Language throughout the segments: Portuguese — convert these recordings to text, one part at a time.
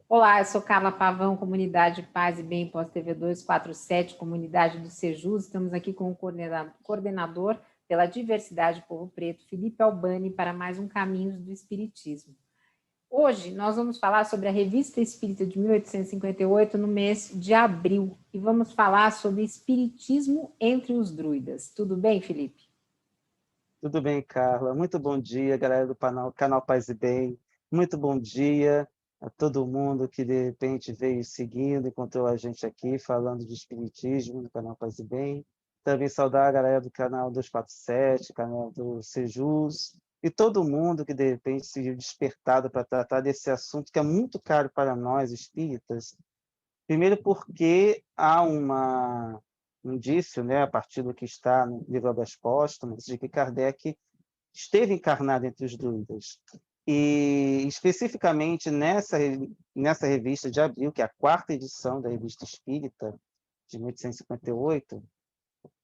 Olá, eu sou Carla Pavão, Comunidade Paz e Bem pós-TV 247, Comunidade do Sejus. Estamos aqui com o coordenador pela Diversidade Povo Preto, Felipe Albani, para mais um Caminhos do Espiritismo. Hoje nós vamos falar sobre a Revista Espírita de 1858 no mês de abril e vamos falar sobre Espiritismo entre os druidas. Tudo bem, Felipe? Tudo bem, Carla? Muito bom dia, galera do canal Paz e Bem. Muito bom dia a todo mundo que, de repente, veio seguindo, encontrou a gente aqui falando de Espiritismo no canal Paz e Bem. Também saudar a galera do canal 247, canal do Sejus, e todo mundo que, de repente, se viu despertado para tratar desse assunto que é muito caro para nós, espíritas. Primeiro porque há um indício, né, a partir do que está no livro Obras Póstumas, de que Kardec esteve encarnado entre os druidas. E, especificamente, nessa revista de abril, que é a quarta edição da Revista Espírita, de 1858,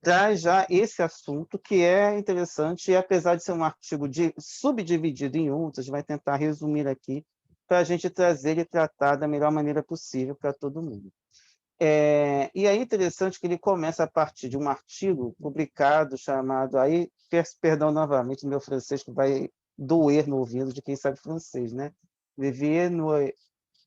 traz já esse assunto que é interessante, e apesar de ser um artigo subdividido em outros, vai tentar resumir aqui para a gente trazer e tratar da melhor maneira possível para todo mundo. E é interessante que ele começa a partir de um artigo publicado chamado, aí, perdão novamente, meu francês que vai doer no ouvido de quem sabe francês, né? Vivier no...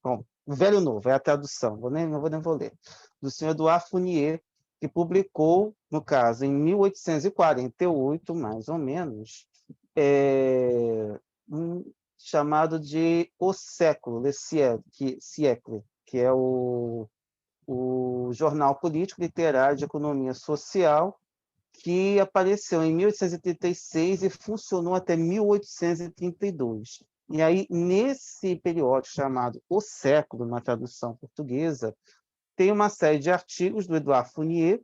Bom, Velho Novo, é a tradução, não vou ler, do senhor Edouard Fournier, que publicou, no caso, em 1848, mais ou menos, um chamado de O Século, Le Siècle, que é o jornal político literário de economia social, que apareceu em 1836 e funcionou até 1832. E aí, nesse periódico chamado O Século, na tradução portuguesa, tem uma série de artigos do Edouard Fournier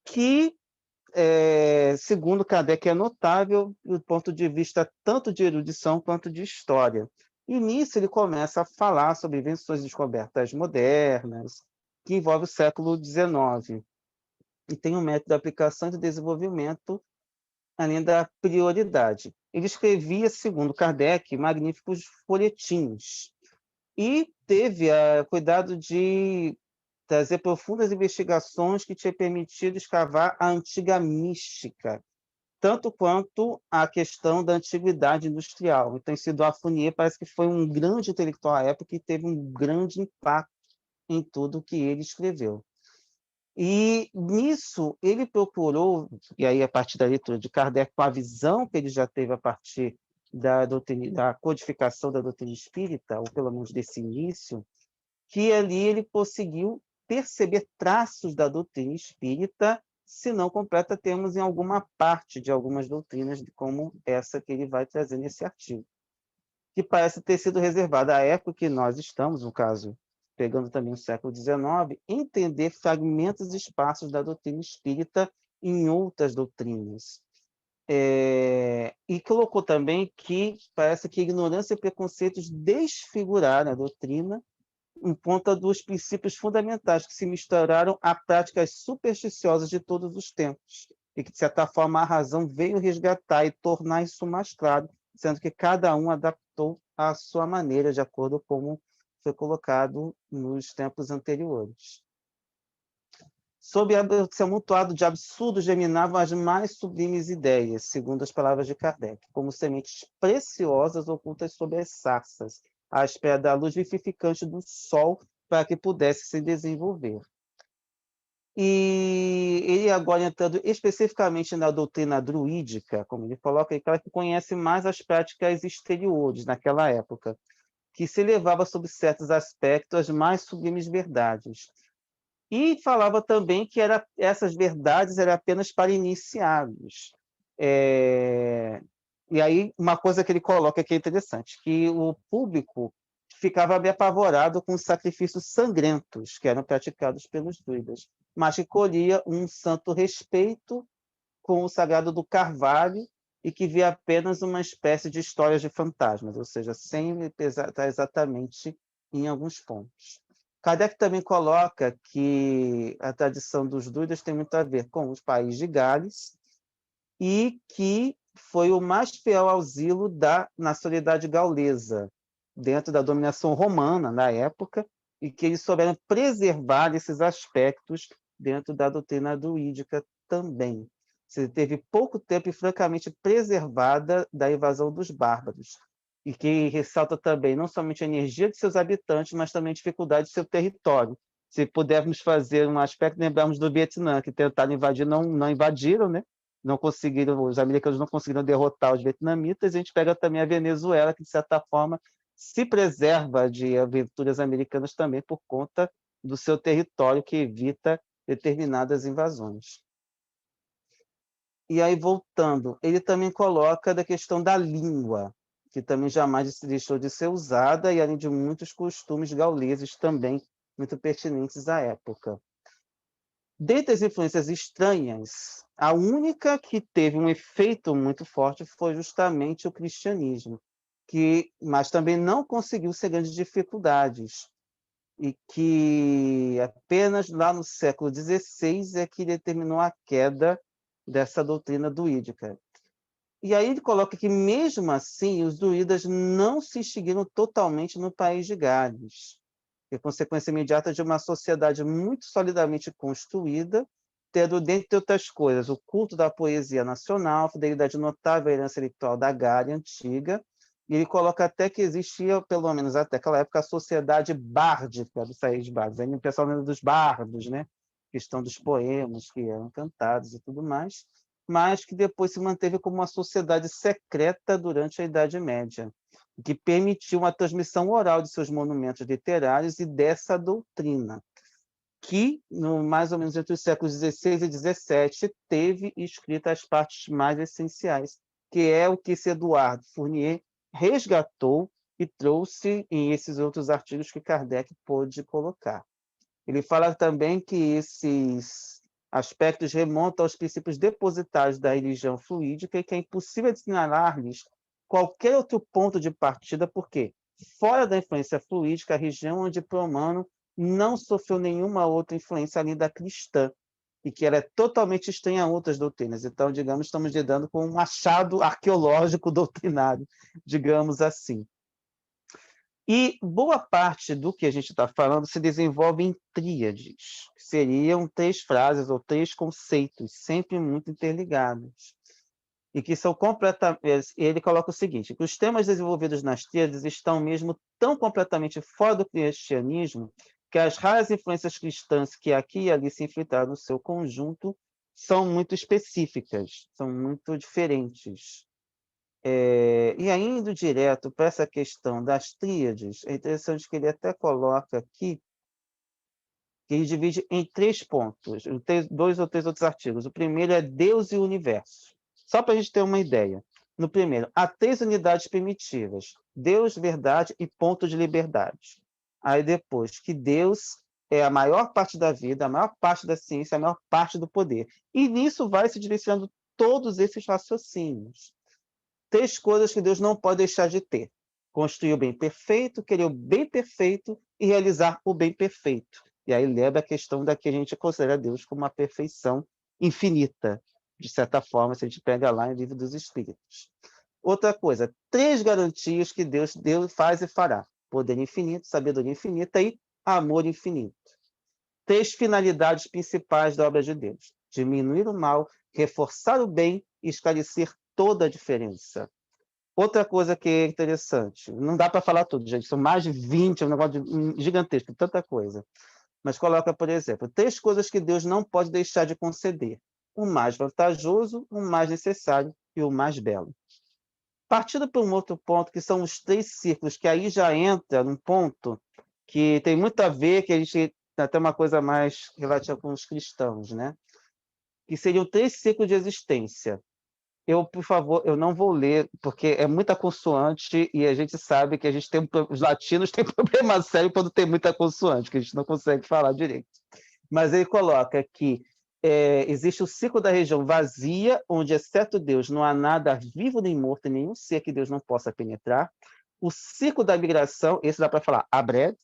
que, segundo Kardec, é notável do ponto de vista tanto de erudição quanto de história. E nisso ele começa a falar sobre invenções e descobertas modernas, que envolve o século XIX, e tem um método de aplicação e de desenvolvimento além da prioridade. Ele escrevia, segundo Kardec, magníficos folhetins, e teve cuidado de trazer profundas investigações que tinha permitido escavar a antiga mística, tanto quanto a questão da antiguidade industrial. Então, Isidore Fournier parece que foi um grande intelectual à época e teve um grande impacto em tudo que ele escreveu. E nisso ele procurou, e aí a partir da leitura de Kardec, com a visão que ele já teve a partir da codificação da doutrina espírita, ou pelo menos desse início, que ali ele conseguiu perceber traços da doutrina espírita, se não completa, temos em alguma parte de algumas doutrinas, como essa que ele vai trazer nesse artigo, que parece ter sido reservada à época que nós estamos, no caso, pegando também o século XIX, entender fragmentos e espaços da doutrina espírita em outras doutrinas. E colocou também que parece que ignorância e preconceitos desfiguraram a doutrina em conta dos princípios fundamentais que se misturaram a práticas supersticiosas de todos os tempos, e que, de certa forma, a razão veio resgatar e tornar isso mais claro, sendo que cada um adaptou à sua maneira, de acordo com como foi colocado nos tempos anteriores. Sob esse amontoado de absurdos germinavam as mais sublimes ideias, segundo as palavras de Kardec, como sementes preciosas ocultas sob as sarças, à espera da luz vivificante do sol para que pudesse se desenvolver. E ele agora entrando especificamente na doutrina druídica, como ele coloca, ele que conhece mais as práticas exteriores naquela época, que se levava sob certos aspectos as mais sublimes verdades. E falava também que essas verdades eram apenas para iniciados. E aí, uma coisa que ele coloca que é interessante, que o público ficava bem apavorado com os sacrifícios sangrentos que eram praticados pelos druidas, mas que colhia um santo respeito com o sagrado do carvalho e que via apenas uma espécie de histórias de fantasmas, ou seja, sem estar exatamente em alguns pontos. Kardec também coloca que a tradição dos druidas tem muito a ver com os países de Gales e que foi o mais fiel ao asilo na sociedade gaulesa, dentro da dominação romana na época, e que eles souberam preservar esses aspectos dentro da doutrina druídica também. Você teve pouco tempo e francamente preservada da invasão dos bárbaros, e que ressalta também não somente a energia de seus habitantes, mas também a dificuldade de seu território. Se pudermos fazer um aspecto, lembrarmos do Vietnã, que tentaram invadir, não invadiram, né? Não conseguiram, os americanos não conseguiram derrotar os vietnamitas, e a gente pega também a Venezuela, que, de certa forma, se preserva de aventuras americanas também por conta do seu território, que evita determinadas invasões. E aí, voltando, ele também coloca da questão da língua, que também jamais deixou de ser usada, e além de muitos costumes gauleses também muito pertinentes à época. Dentre as influências estranhas, a única que teve um efeito muito forte foi justamente o cristianismo, mas também não conseguiu ser grandes dificuldades, e que apenas lá no século XVI é que determinou a queda dessa doutrina druídica. E aí ele coloca que, mesmo assim, os druidas não se extinguiram totalmente no país de Gales, que é consequência imediata de uma sociedade muito solidamente construída, tendo, dentre outras coisas, o culto da poesia nacional, fidelidade notável à herança intelectual da Gália antiga, e ele coloca até que existia, pelo menos até aquela época, a sociedade bárdica dos países bárbaros. Aí o pessoal lembra dos bardos, né? A questão dos poemas que eram cantados e tudo mais, mas que depois se manteve como uma sociedade secreta durante a Idade Média, que permitiu uma transmissão oral de seus monumentos literários e dessa doutrina, que, mais ou menos entre os séculos XVI e XVII, teve escrita as partes mais essenciais, que é o que esse Eduardo Fournier resgatou e trouxe em esses outros artigos que Kardec pôde colocar. Ele fala também que esses aspectos remontam aos princípios depositários da religião fluídica e que é impossível assinalar-lhes qualquer outro ponto de partida, porque, fora da influência fluídica, a região onde Promano não sofreu nenhuma outra influência além da cristã, e que ela é totalmente estranha a outras doutrinas. Então, digamos, estamos lidando com um achado arqueológico doutrinário, digamos assim. E boa parte do que a gente está falando se desenvolve em tríades, que seriam 3 frases ou 3 conceitos, sempre muito interligados. E que são completamente. Ele coloca o seguinte: que os temas desenvolvidos nas tríades estão mesmo tão completamente fora do cristianismo que as raras influências cristãs que aqui e ali se infiltraram no seu conjunto são muito específicas, são muito diferentes. E aí, indo direto para essa questão das tríades, é interessante que ele até coloca aqui que ele divide em 3 pontos, 2 ou 3 outros artigos. O primeiro é Deus e o Universo. Só para a gente ter uma ideia. No primeiro, há 3 unidades primitivas: Deus, verdade e ponto de liberdade. Aí depois, que Deus é a maior parte da vida, a maior parte da ciência, a maior parte do poder. E nisso vai se direcionando todos esses raciocínios. 3 coisas que Deus não pode deixar de ter: construir o bem perfeito, querer o bem perfeito e realizar o bem perfeito. E aí leva a questão da que a gente considera Deus como uma perfeição infinita, de certa forma, se a gente pega lá em Livro dos Espíritos. Outra coisa, 3 garantias que Deus faz e fará: poder infinito, sabedoria infinita e amor infinito. 3 finalidades principais da obra de Deus: diminuir o mal, reforçar o bem e esclarecer toda a diferença. Outra coisa que é interessante, não dá para falar tudo, gente, são mais de 20, é um negócio gigantesco, tanta coisa. Mas coloca, por exemplo, 3 coisas que Deus não pode deixar de conceder: o mais vantajoso, o mais necessário e o mais belo. Partindo para um outro ponto, que são os 3 círculos, que aí já entra num ponto que tem muito a ver, que a gente tem até uma coisa mais relativa com os cristãos, né? Que seriam 3 ciclos de existência. Por favor, eu não vou ler, porque é muita consoante e a gente sabe que os latinos têm problema sério quando tem muita consoante, que a gente não consegue falar direito. Mas ele coloca que existe o ciclo da região vazia, onde, exceto Deus, não há nada vivo nem morto, nenhum ser que Deus não possa penetrar. O ciclo da migração, esse dá para falar Abred,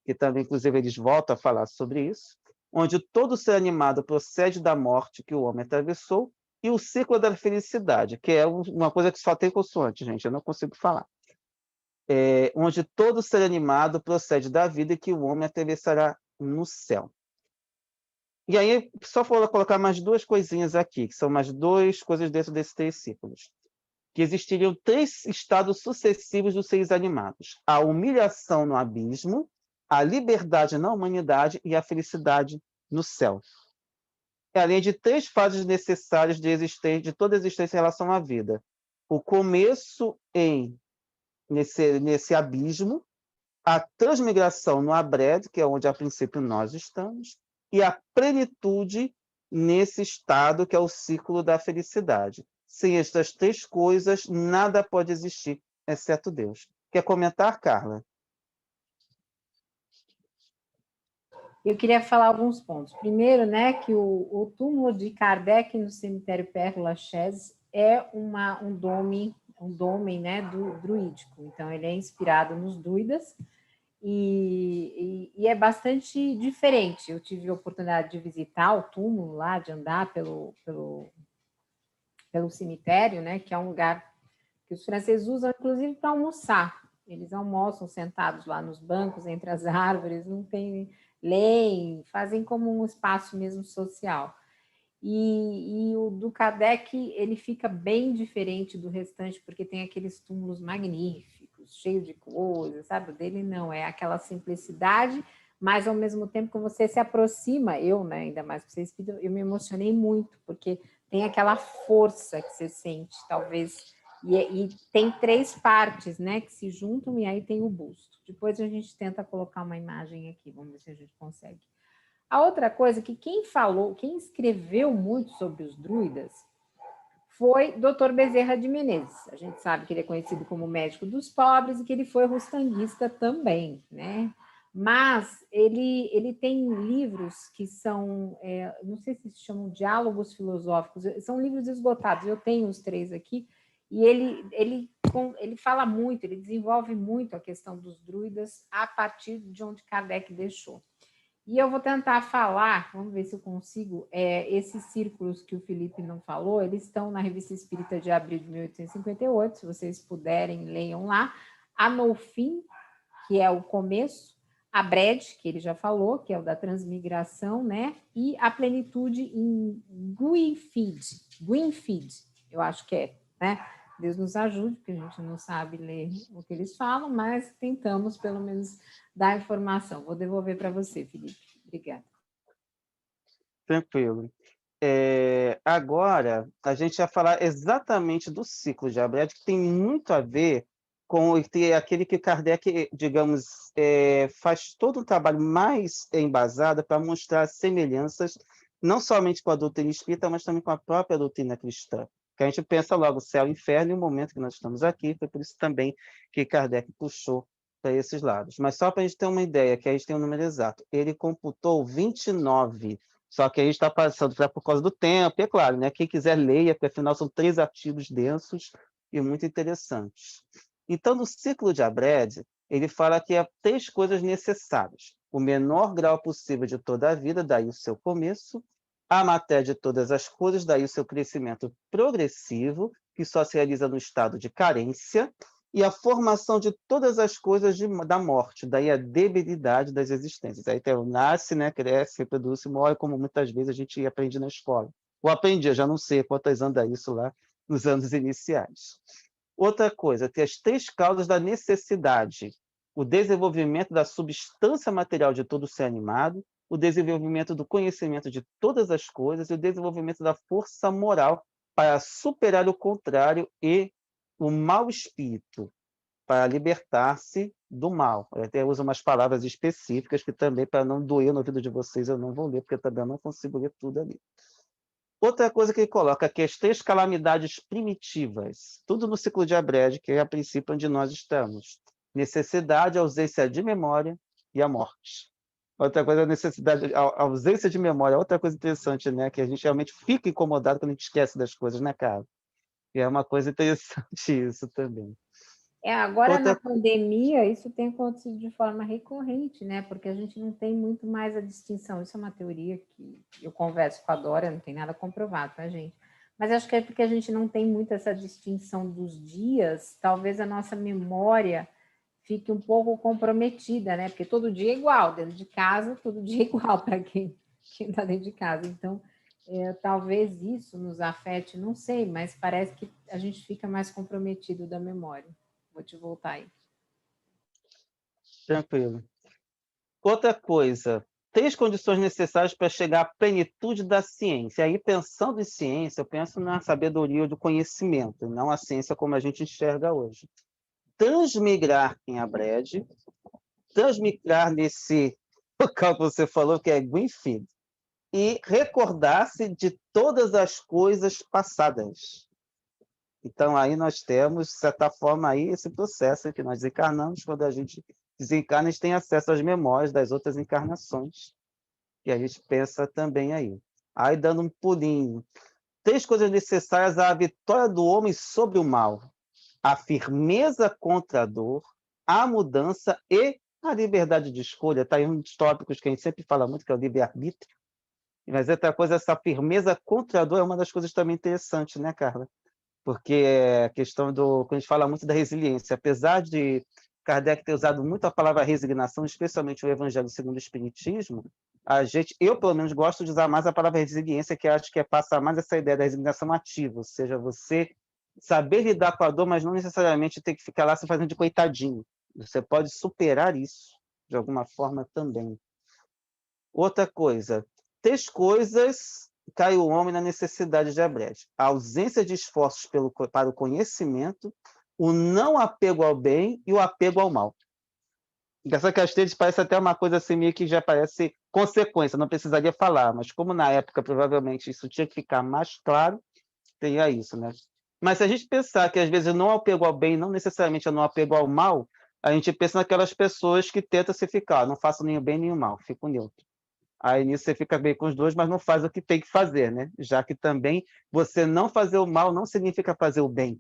que também, inclusive, eles voltam a falar sobre isso, onde todo ser animado procede da morte que o homem atravessou, e o ciclo da felicidade, que é uma coisa que só tem consoante, gente, eu não consigo falar. onde todo ser animado procede da vida e que o homem atravessará no céu. E aí, só vou colocar mais duas coisinhas aqui, que são mais duas coisas dentro desses 3 ciclos. Que existiriam 3 estados sucessivos dos seres animados: a humilhação no abismo, a liberdade na humanidade e a felicidade no céu. Além de 3 fases necessárias de toda existência em relação à vida: o começo nesse abismo, a transmigração no Abred, que é onde a princípio nós estamos, e a plenitude nesse estado que é o ciclo da felicidade. Sem estas 3 coisas, nada pode existir, exceto Deus. Quer comentar, Carla? Eu queria falar alguns pontos. Primeiro, né, que o túmulo de Kardec no cemitério Père Lachaise é um dome, né, druídico. Então, ele é inspirado nos druidas e é bastante diferente. Eu tive a oportunidade de visitar o túmulo lá, de andar pelo cemitério, né, que é um lugar que os franceses usam, inclusive, para almoçar. Eles almoçam sentados lá nos bancos, entre as árvores, não tem leem, fazem como um espaço mesmo social. E o do Kardec, ele fica bem diferente do restante, porque tem aqueles túmulos magníficos, cheios de coisas, sabe? O dele não, é aquela simplicidade, mas ao mesmo tempo que você se aproxima, eu, né, ainda mais para vocês, eu me emocionei muito, porque tem aquela força que você sente, talvez, e tem 3 partes, né, que se juntam, e aí tem o busto. Depois a gente tenta colocar uma imagem aqui, vamos ver se a gente consegue. A outra coisa que quem escreveu muito sobre os druidas foi Dr. Bezerra de Menezes. A gente sabe que ele é conhecido como médico dos pobres e que ele foi rustanguista também, né? Mas ele tem livros que são, não sei se chamam diálogos filosóficos, são livros esgotados, eu tenho os 3 aqui, e ele fala muito, ele desenvolve muito a questão dos druidas a partir de onde Kardec deixou. E eu vou tentar falar, vamos ver se eu consigo, esses círculos que o Felipe não falou, eles estão na Revista Espírita de abril de 1858, se vocês puderem, leiam lá. Anolfim, que é o começo, a Bred, que ele já falou, que é o da transmigração, né? E a plenitude em Gwynfrid, eu acho que é, né? Deus nos ajude, porque a gente não sabe ler o que eles falam, mas tentamos, pelo menos, dar informação. Vou devolver para você, Felipe. Obrigada. Tranquilo. Agora, a gente vai falar exatamente do ciclo de Abred, que tem muito a ver com aquele que Kardec, digamos, faz todo um trabalho mais embasado para mostrar semelhanças, não somente com a doutrina espírita, mas também com a própria doutrina cristã. Que a gente pensa logo céu e inferno, e o momento que nós estamos aqui, foi por isso também que Kardec puxou para esses lados. Mas só para a gente ter uma ideia, que a gente tem um número exato, ele computou 29. Só que a gente está passando por causa do tempo, e é claro, né? Quem quiser leia, porque afinal são 3 artigos densos e muito interessantes. Então, no ciclo de Abred, ele fala que há 3 coisas necessárias: o menor grau possível de toda a vida, daí o seu começo; a matéria de todas as coisas, daí o seu crescimento progressivo, que só se realiza no estado de carência; e a formação de todas as coisas da morte, daí a debilidade das existências. Aí tem o nasce, né, cresce, reproduz e morre, como muitas vezes a gente aprende na escola. Ou aprendi, eu já não sei quantas anda isso lá nos anos iniciais. Outra coisa, tem as 3 causas da necessidade: o desenvolvimento da substância material de todo ser animado, o desenvolvimento do conhecimento de todas as coisas e o desenvolvimento da força moral para superar o contrário e o mau espírito, para libertar-se do mal. Eu até uso umas palavras específicas que também, para não doer no ouvido de vocês, eu não vou ler, porque também eu não consigo ler tudo ali. Outra coisa que ele coloca aqui, as 3 calamidades primitivas, tudo no ciclo de Abred, que é a princípio onde nós estamos: necessidade, ausência de memória e a morte. Outra coisa, a necessidade, a ausência de memória, outra coisa interessante, né? Que a gente realmente fica incomodado quando a gente esquece das coisas, né, cara? E é uma coisa interessante isso também. Agora na Outra, pandemia, isso tem acontecido de forma recorrente, né? Porque a gente não tem muito mais a distinção. Isso é uma teoria que eu converso com a Dora, não tem nada comprovado, tá, gente? Mas acho que é porque a gente não tem muito essa distinção dos dias, talvez a nossa memória fique um pouco comprometida, né? Porque todo dia é igual, dentro de casa, todo dia é igual para quem está dentro de casa. Então, talvez isso nos afete, não sei, mas parece que a gente fica mais comprometido da memória. Vou te voltar aí. Tranquilo. Outra coisa, 3 condições necessárias para chegar à plenitude da ciência. Aí, pensando em ciência, eu penso na sabedoria do conhecimento, não a ciência como a gente enxerga hoje. Transmigrar em Abrede, transmigrar nesse local que você falou, que é Greenfield, e recordar-se de todas as coisas passadas. Então, aí nós temos, de certa forma, aí, esse processo em que nós desencarnamos. Quando a gente desencarna, a gente tem acesso às memórias das outras encarnações, que a gente pensa também aí. Aí, dando um pulinho. 3 coisas necessárias à vitória do homem sobre o mal: a firmeza contra a dor, a mudança e a liberdade de escolha. Está aí um dos tópicos que a gente sempre fala muito, que é o livre-arbítrio. Mas outra coisa, essa firmeza contra a dor é uma das coisas também interessantes, né, Carla? Porque a questão quando a gente fala muito da resiliência, apesar de Kardec ter usado muito a palavra resignação, especialmente o Evangelho segundo o Espiritismo, eu pelo menos gosto de usar mais a palavra resiliência, que acho que passa mais essa ideia da resignação ativa, ou seja, você saber lidar com a dor, mas não necessariamente ter que ficar lá se fazendo de coitadinho. Você pode superar isso de alguma forma também. Outra coisa, 3 coisas cai o homem na necessidade de Abrede: a ausência de esforços para o conhecimento, o não apego ao bem e o apego ao mal. Essa questão parece até uma coisa assim, meio que já parece consequência, não precisaria falar, mas como na época provavelmente isso tinha que ficar mais claro, teria isso, né? Mas se a gente pensar que às vezes não apego ao bem, não necessariamente é não apego ao mal, a gente pensa naquelas pessoas que tentam se ficar, não faço nem o bem nem o mal, fico neutro. Aí nisso você fica bem com os dois, mas não faz o que tem que fazer, né? Já que também você não fazer o mal não significa fazer o bem.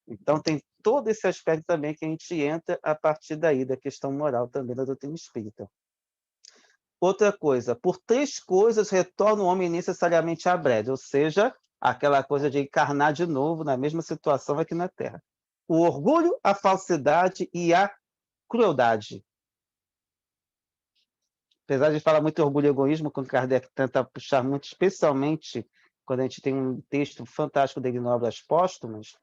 Então tem todo esse aspecto também que a gente entra a partir daí, da questão moral também da doutrina espírita. Outra coisa, por 3 coisas retorna o homem necessariamente à breve, ou seja, aquela coisa de encarnar de novo na mesma situação aqui na Terra: o orgulho, a falsidade e a crueldade. Apesar de falar muito orgulho e egoísmo, quando Kardec tenta puxar muito, especialmente quando a gente tem um texto fantástico dele no Obras Póstumas,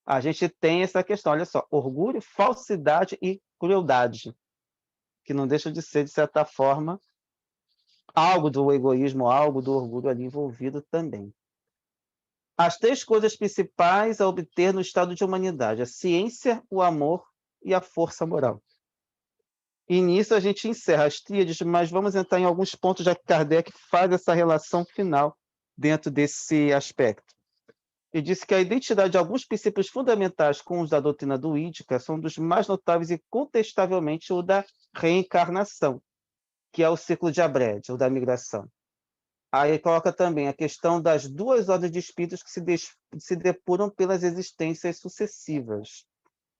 a gente tem essa questão, olha só: orgulho, falsidade e crueldade, que não deixa de ser, de certa forma, algo do egoísmo, algo do orgulho ali envolvido também. As 3 coisas principais a obter no estado de humanidade: a ciência, o amor e a força moral. E nisso a gente encerra as tríades, mas vamos entrar em alguns pontos, já que Kardec faz essa relação final dentro desse aspecto. Ele disse que a identidade de alguns princípios fundamentais com os da doutrina druídica são dos mais notáveis e, contestavelmente, o da reencarnação, que é o ciclo de Abrede, ou da migração. Aí ele coloca também a questão das 2 ordens de espíritos que se depuram pelas existências sucessivas.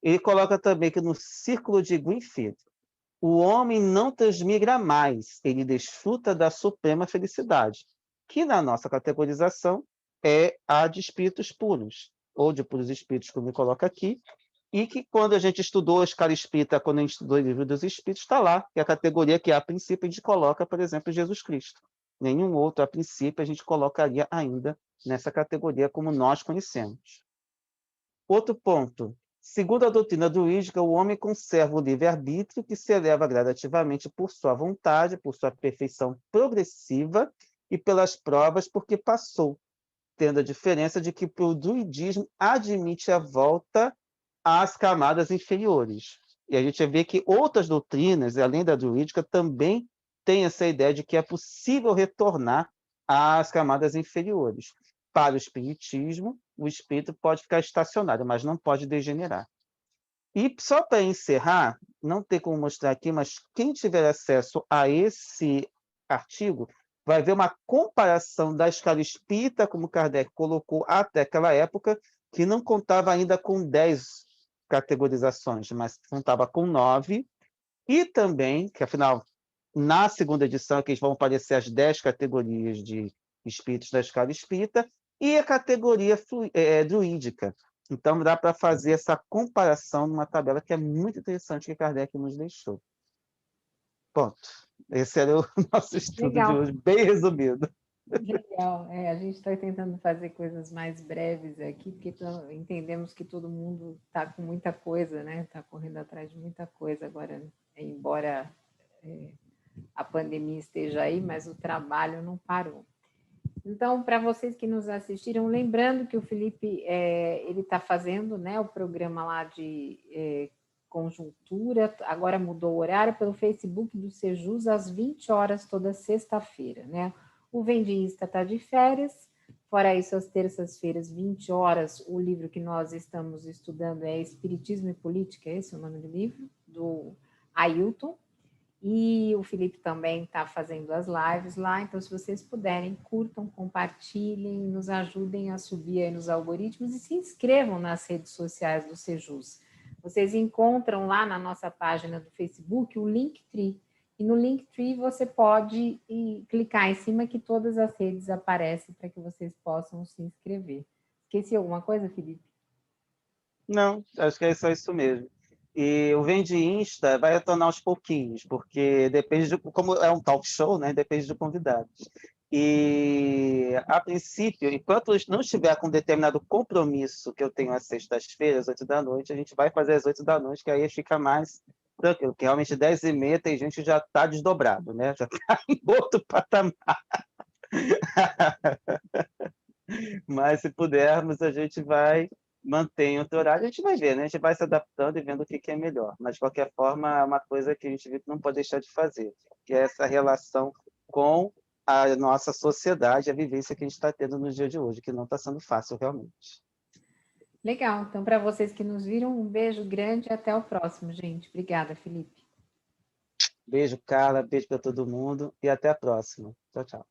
Ele coloca também que no círculo de Greenfield, o homem não transmigra mais, ele desfruta da suprema felicidade, que na nossa categorização é a de espíritos puros, ou de puros espíritos, como ele coloca aqui, e que quando a gente estudou a escala espírita, quando a gente estudou o livro dos espíritos, está lá, que é a categoria que a princípio a gente coloca, por exemplo, Jesus Cristo. Nenhum outro, a princípio, a gente colocaria ainda nessa categoria como nós conhecemos. Outro ponto: segundo a doutrina druídica, o homem conserva o livre-arbítrio, que se eleva gradativamente por sua vontade, por sua perfeição progressiva e pelas provas por que passou, tendo a diferença de que o druidismo admite a volta às camadas inferiores. E a gente vê que outras doutrinas, além da druídica, também têm essa ideia de que é possível retornar às camadas inferiores. Para o espiritismo, o espírito pode ficar estacionário, mas não pode degenerar. E só para encerrar, não tem como mostrar aqui, mas quem tiver acesso a esse artigo vai ver uma comparação da escala espírita, como Kardec colocou até aquela época, que não contava ainda com 10 categorizações, mas contava com 9, e também, que afinal, na segunda edição, aqui vão aparecer as 10 categorias de espíritos da escala espírita, e a categoria druídica. Então, dá para fazer essa comparação numa tabela que é muito interessante que Kardec nos deixou. Ponto. Esse era o nosso estudo de hoje, Legal, bem resumido. legal. É, a gente está tentando fazer coisas mais breves aqui, porque entendemos que todo mundo está com muita coisa, né? Está correndo atrás de muita coisa agora, embora a pandemia esteja aí, mas o trabalho não parou. Então, para vocês que nos assistiram, lembrando que o Felipe ele está fazendo, né, o programa lá de conjuntura, agora mudou o horário pelo Facebook do Sejus às 20 horas toda sexta-feira, né? O Vendinista está de férias, fora isso, às terças-feiras, 20 horas, o livro que nós estamos estudando é Espiritismo e Política, esse é o nome do livro, do Ailton. E o Felipe também está fazendo as lives lá, então se vocês puderem, curtam, compartilhem, nos ajudem a subir aí nos algoritmos e se inscrevam nas redes sociais do Sejus. Vocês encontram lá na nossa página do Facebook o Linktree, e no Linktree você pode clicar em cima que todas as redes aparecem para que vocês possam se inscrever. Esqueci alguma coisa, Felipe? Não, acho que é só isso mesmo. E o Vende Insta vai retornar aos pouquinhos, porque depende de como é um talk show, né? Depende do convidado. E a princípio, enquanto não estiver com determinado compromisso que eu tenho às sextas-feiras, 8 da noite, a gente vai fazer às 8 da noite, que aí fica mais tranquilo, que realmente 10h30 tem gente que já está desdobrado, né? Já está em outro patamar. Mas se pudermos, a gente vai manter outro horário, a gente vai ver, né? A gente vai se adaptando e vendo o que é melhor. Mas, de qualquer forma, é uma coisa que a gente não pode deixar de fazer, que é essa relação com a nossa sociedade, a vivência que a gente está tendo no dia de hoje, que não está sendo fácil realmente. Legal, então para vocês que nos viram, um beijo grande e até o próximo, gente. Obrigada, Felipe. Beijo, Carla, beijo para todo mundo e até a próxima. Tchau, tchau.